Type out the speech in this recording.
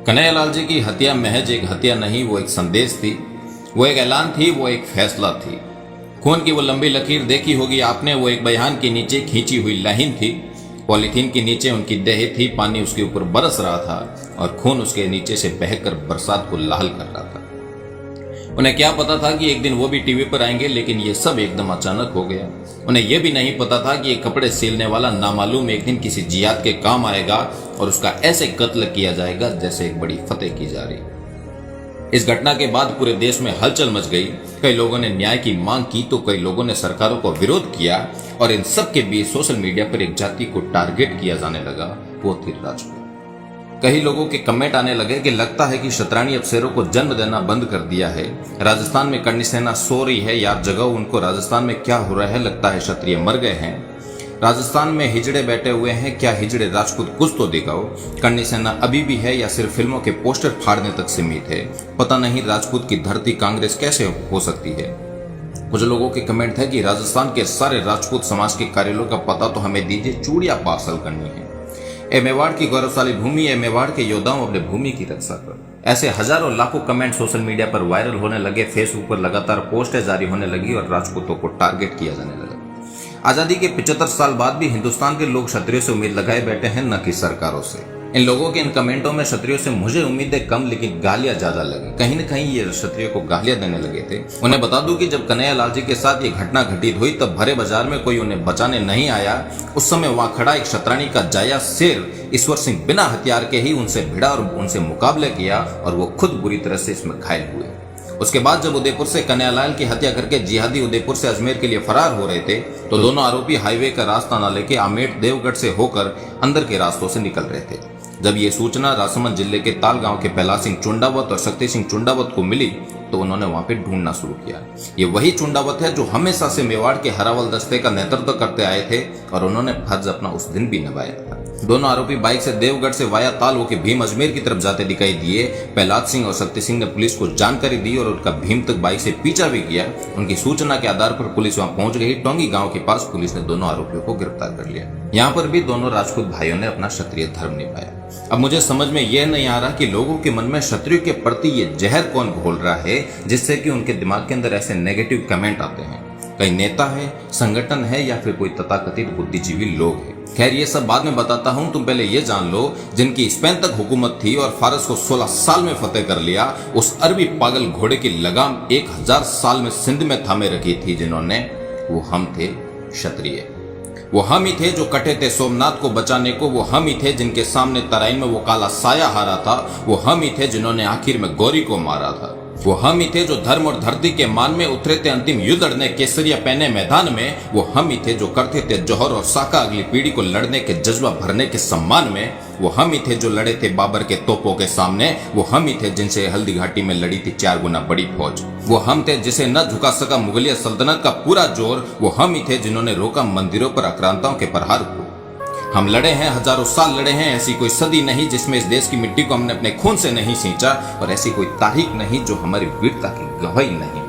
कन्हैयालाल जी की हत्या महज एक हत्या नहीं, वो एक संदेश थी, वो एक ऐलान थी, वो एक फैसला थी। खून की वो लंबी लकीर देखी होगी आपने, वो एक बयान के नीचे खींची हुई लाइन थी। पॉलीथीन के नीचे उनकी देह थी, पानी उसके ऊपर बरस रहा था और खून उसके नीचे से बहकर बरसात को लाल कर रहा था। उन्हें क्या पता था कि एक दिन वो भी टीवी पर आएंगे, लेकिन ये सब एकदम अचानक हो गया। उन्हें यह भी नहीं पता था कि ये कपड़े सिलने वाला नामालूम एक दिन किसी जिहाद के काम आएगा और उसका ऐसे कत्ल किया जाएगा जैसे एक बड़ी फतेह की जा रही। इस घटना के बाद पूरे देश में हलचल मच गई। कई लोगों ने न्याय की मांग की तो कई लोगों ने सरकारों को विरोध किया और इन सब के बीच सोशल मीडिया पर एक जाति को टारगेट किया जाने लगा, वो थी राजपूत। कई लोगों के कमेंट आने लगे कि लगता है कि शतरानी अब शेरों को जन्म देना बंद कर दिया है। राजस्थान में करनी सेना सो रही है, यार जगाओ उनको, राजस्थान में क्या हो रहा है, लगता है क्षत्रिय मर गए हैं। राजस्थान में हिजड़े बैठे हुए हैं, क्या हिजड़े राजपूत कुछ तो दिखाओ। करनी सेना अभी भी है या सिर्फ फिल्मों के पोस्टर फाड़ने तक सीमित है। पता नहीं राजपूत की धरती कांग्रेस कैसे हो सकती है। कुछ लोगों के कमेंट है कि राजस्थान के सारे राजपूत समाज के कार्यालयों का पता तो हमें दीजिए, चूड़ियां पार्सल करनी है। ए मेवाड़ की गौरवशाली भूमि, ए मेवाड़ के योद्धाओं अपने भूमि की रक्षा कर। ऐसे हजारों लाखों कमेंट सोशल मीडिया पर वायरल होने लगे। फेसबुक पर लगातार पोस्टें जारी होने लगी और राजपूतों को टारगेट किया जाने लगा। आजादी के 75 साल बाद भी हिंदुस्तान के लोग क्षत्रियों से उम्मीद लगाए बैठे हैं, न कि सरकारों से। इन लोगों के इन कमेंटों में क्षत्रियों से मुझे उम्मीदें कम लेकिन गालियां ज्यादा लगी। कहीं न कहीं ये क्षत्रियों को गालियां देने लगे थे। उन्हें बता दूं कि जब कन्हैयालाल जी के साथ ये घटना घटित हुई तब भरे बाजार में कोई उन्हें बचाने नहीं आया। उस समय वहां खड़ा एक शतरानी का जाया शेर ईश्वर सिंह बिना हथियार के ही उनसे भिड़ा और उनसे मुकाबले किया और वो खुद बुरी तरह से इसमें घायल हुए। उसके बाद जब उदयपुर से कन्हैयालाल की हत्या करके जिहादी उदयपुर से अजमेर के लिए फरार हो रहे थे तो दोनों आरोपी हाईवे का रास्ता न लेके आमेर देवगढ़ से होकर अंदर के रास्तों से निकल रहे थे। जब ये सूचना राजसमंद जिले के ताल गांव के पहला सिंह चुंडावत और शक्ति सिंह चुंडावत को मिली तो उन्होंने वहां पे ढूंढना शुरू किया। ये वही चुंडावत है जो हमेशा से मेवाड़ के हरावल दस्ते का नेतृत्व करते आए थे और उन्होंने फर्ज अपना उस दिन भी निभाया था। दोनों आरोपी बाइक से देवगढ़ से वाया ताल होकर भीम अजमेर की तरफ जाते दिखाई दिए। प्रहलाद सिंह और शक्ति सिंह ने पुलिस को जानकारी दी और उनका भीम तक बाइक से पीछा भी किया। उनकी सूचना के आधार पर पुलिस वहां पहुंच गई। टोंगी गांव के पास पुलिस ने दोनों आरोपियों को गिरफ्तार कर लिया। यहाँ पर भी दोनों राजपूत भाइयों ने अपना क्षत्रिय धर्म निभाया। अब मुझे समझ में यह नहीं आ रहा कि लोगों के मन में क्षत्रिय के प्रति ये जहर कौन घोल रहा है जिससे कि उनके दिमाग के अंदर ऐसे नेगेटिव कमेंट आते हैं। कई नेता है, संगठन है या फिर कोई तथाकथित बुद्धिजीवी लोग हैं। खैर ये सब बाद में बताता हूं, तुम पहले ये जान लो जिनकी स्पेन तक हुकूमत थी और फारस को 16 साल में फतेह कर लिया, उस अरबी पागल घोड़े की लगाम 1000 साल में सिंध में थामे रखी थी जिन्होंने, वो हम थे क्षत्रिय। वो हम ही थे जो कटे थे सोमनाथ को बचाने को। वो हम ही थे जिनके सामने तराइन में वो काला साया हारा था। वो हम ही थे जिन्होंने आखिर में गौरी को मारा था। वो हम ही थे जो धर्म और धरती के मान में उतरे थे अंतिम युद्ध लड़ने केसरिया पहने मैदान में। वो हम ही थे जो करते थे जौहर और साका अगली पीढ़ी को लड़ने के जज्बा भरने के सम्मान में। वो हम ही थे जो लड़े थे बाबर के तोपों के सामने। वो हम ही थे जिनसे हल्दी घाटी में लड़ी थी 4 गुना बड़ी फौज। वो हम थे जिसे न झुका सका मुगलिया सल्तनत का पूरा जोर। वो हम ही थे जिन्होंने रोका मंदिरों पर आक्रांताओं के प्रहार को। हम लड़े हैं, हजारों साल लड़े हैं। ऐसी कोई सदी नहीं जिसमें इस देश की मिट्टी को हमने अपने खून से नहीं सींचा और ऐसी कोई तारीख नहीं जो हमारी वीरता की गवाही नहीं